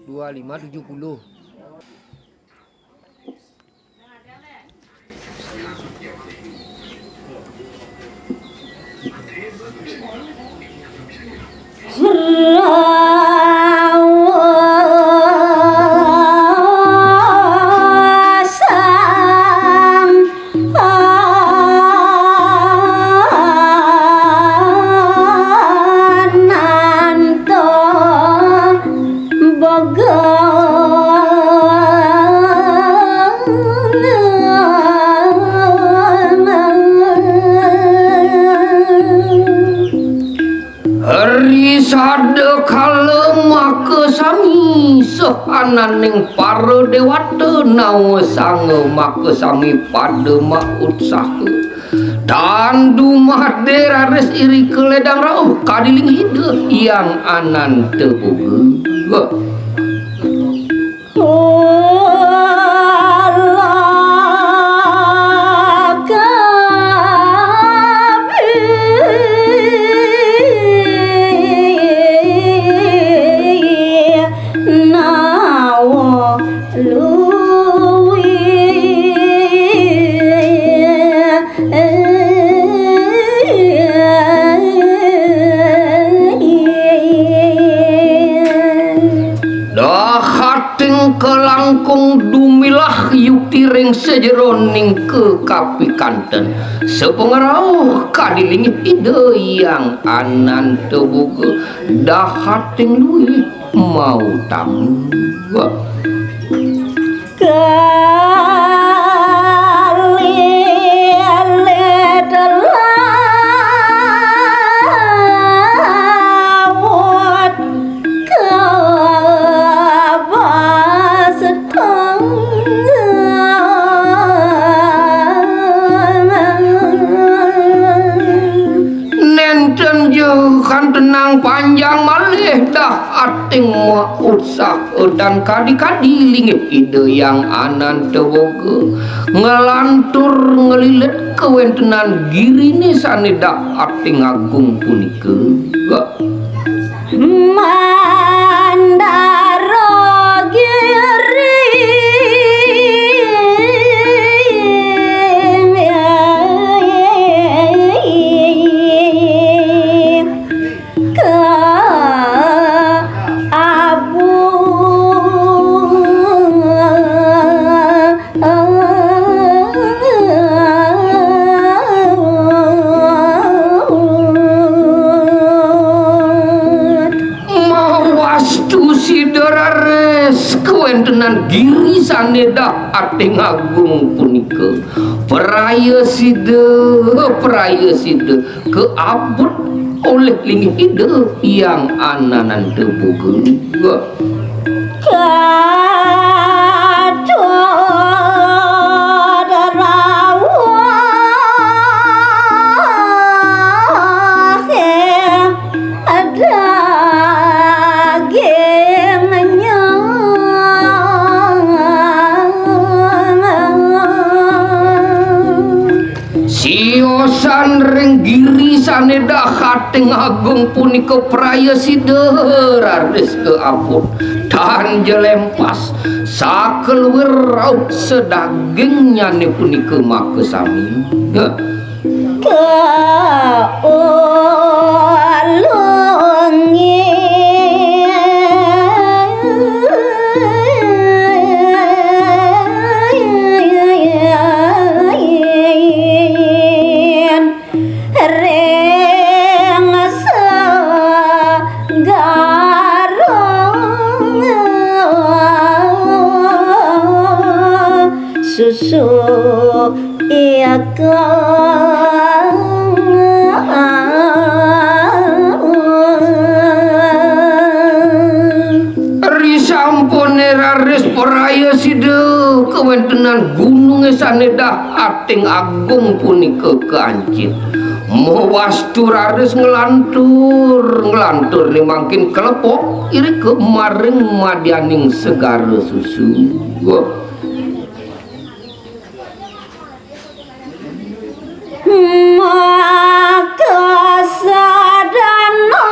2570. Sada kalema kesami sehananing para dewata nawa sanga maka sami pada maut saha tandu mahde rares iri keledang rauh kadiling hida yang anan teboga kelangkung dumilah yuktiring sejeroning ke kapi kanten sepengerau kadiling ide yang anan tebuga dahating luih mau tamu tenang panjang malih dah ating usah dan kadi-kadi lingit ide yang anan tewoga ngelantur ngelilit kewentenan girine sane dah ating agung punika mandaro kewentenan giri saneda ating agung punika peraya sida keabut oleh lingih ide yang ananan tebuga siosan renggiri saneda hating agung punika praya siderades keapun dan jelempas sakeluwer raut sedagingnya ne punika maka sami susu iya risampone raris poraya sida kewentenan gunung saneda ating agung punika keancit mawastu raris ngelantur ni mangkin kelepok iri kemaring madyaning segara susu maka sadana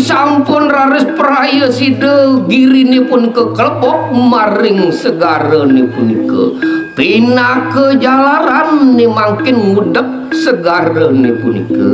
sampun raris praya sida girinipun keklepok maring segarenipun ke pinake jalaran ni mangkin ngudek segarenipun ke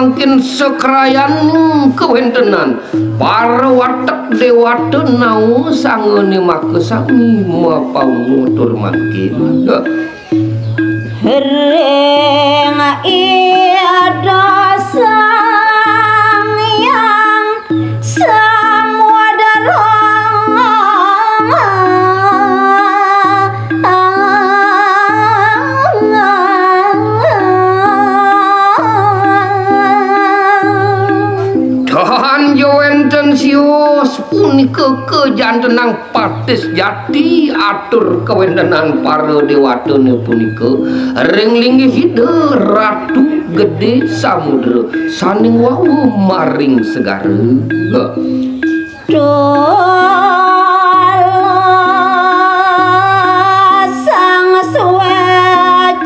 mungkin sekrayan kewentenan para watak dewata nau sangene makesami mapau motor makin Hering iada sang yang semua darong Tahan jawenten sios punika kejantenang patis jati atur kewentenan para dewatane punika ring linggih hide ratu gede samudra saning wawu maring segara sang suwajane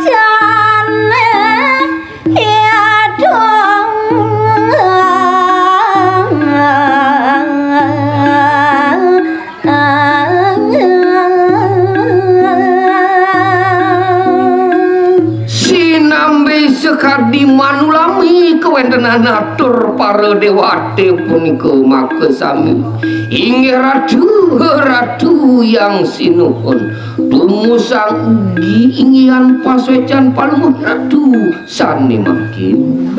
ya dong sinambe sekadi manulami kewentenan atur para dewate punika makesami inggih ratu yang sinuhun tumusang ugi inggihan paswecan palmuh ratu sani makin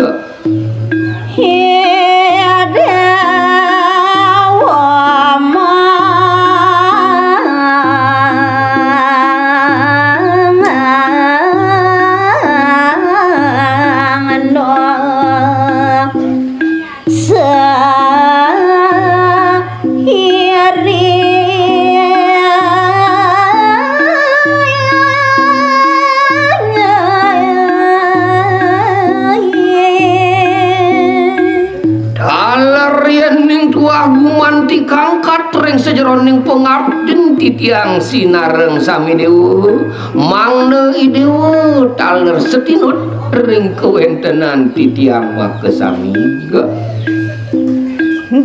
kangkat ring sejeroning pengabden titiang sinareng sami dewa mangna idewa taler setinut ring kewentenan titiang makesami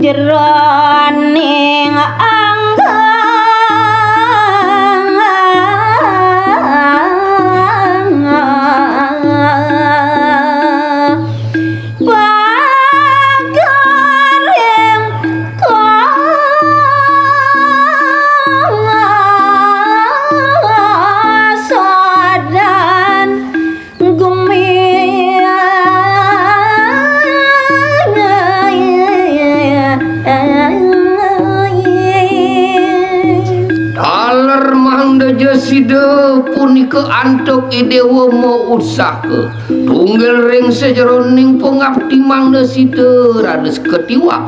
jeroning sida punika antuk idewa mau usaha tunggal ring sejeroning pengabdi mangda sida rados ketiwa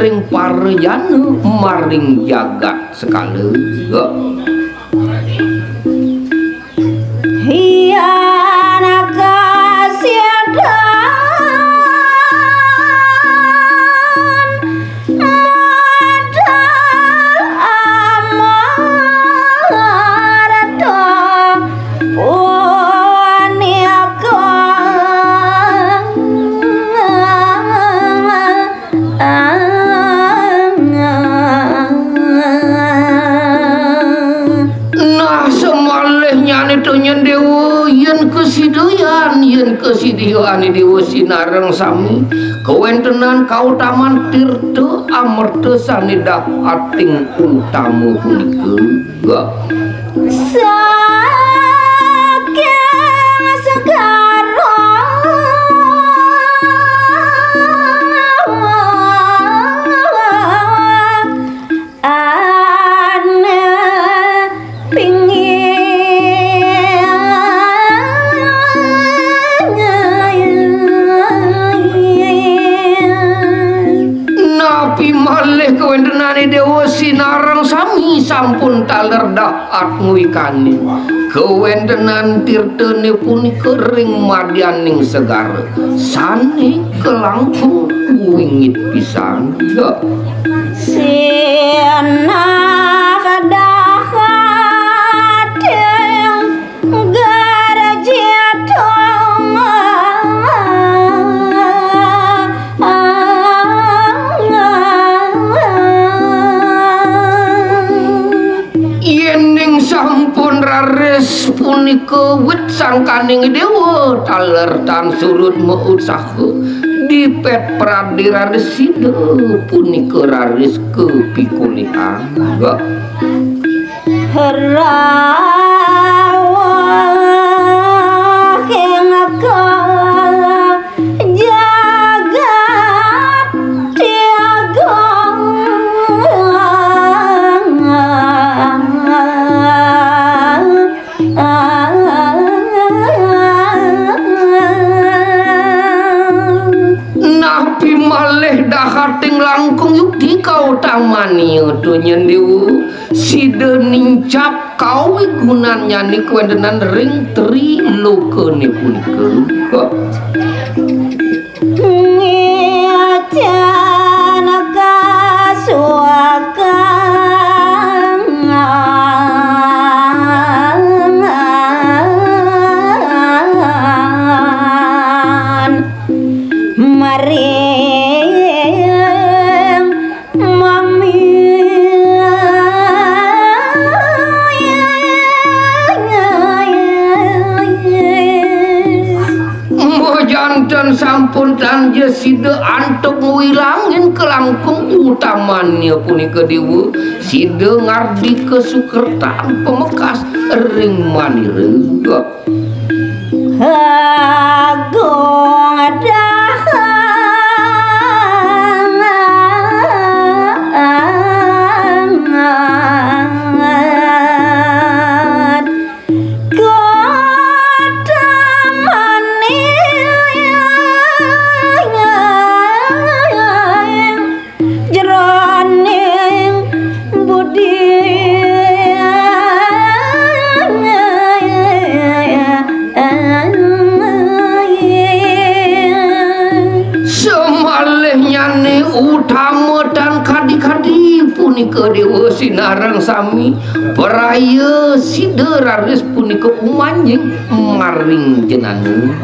ring parjana maring jagat sekala yen kesidian dewa sinareng sami kewentenan kautaman tirta amerta sanidak ating utama punika saking segara ane pingin wentenane Dewa Sinareng Sami sampun taler daat nguikani kewentenan tirtene punika ring madyaning segara sane kelangkung wingit pisan ya Siana kadahating garajatong yening sampun rares punika wit sangkaning dewa taler tan surut meusaha dipet pradira resida punika raris kepikulihan Rawa kengakala jagat tiagong napi malih dahating langkung yukti kau tamani donya dewa sida nincap kau gunanya ni kewendenan ring tri lokene punika Ngiacanaka suakan maring mami jantan sampun tanja sida antuk ngilangin kelangkung utamanya punika dewa sida ngardi kesukertaan pemekas ring manirega agung dahat jroning budi semalihnyane utama dan kadi-kadi punika Dewa Sinareng Sami peraya sida raris punika umanjing maring jenengan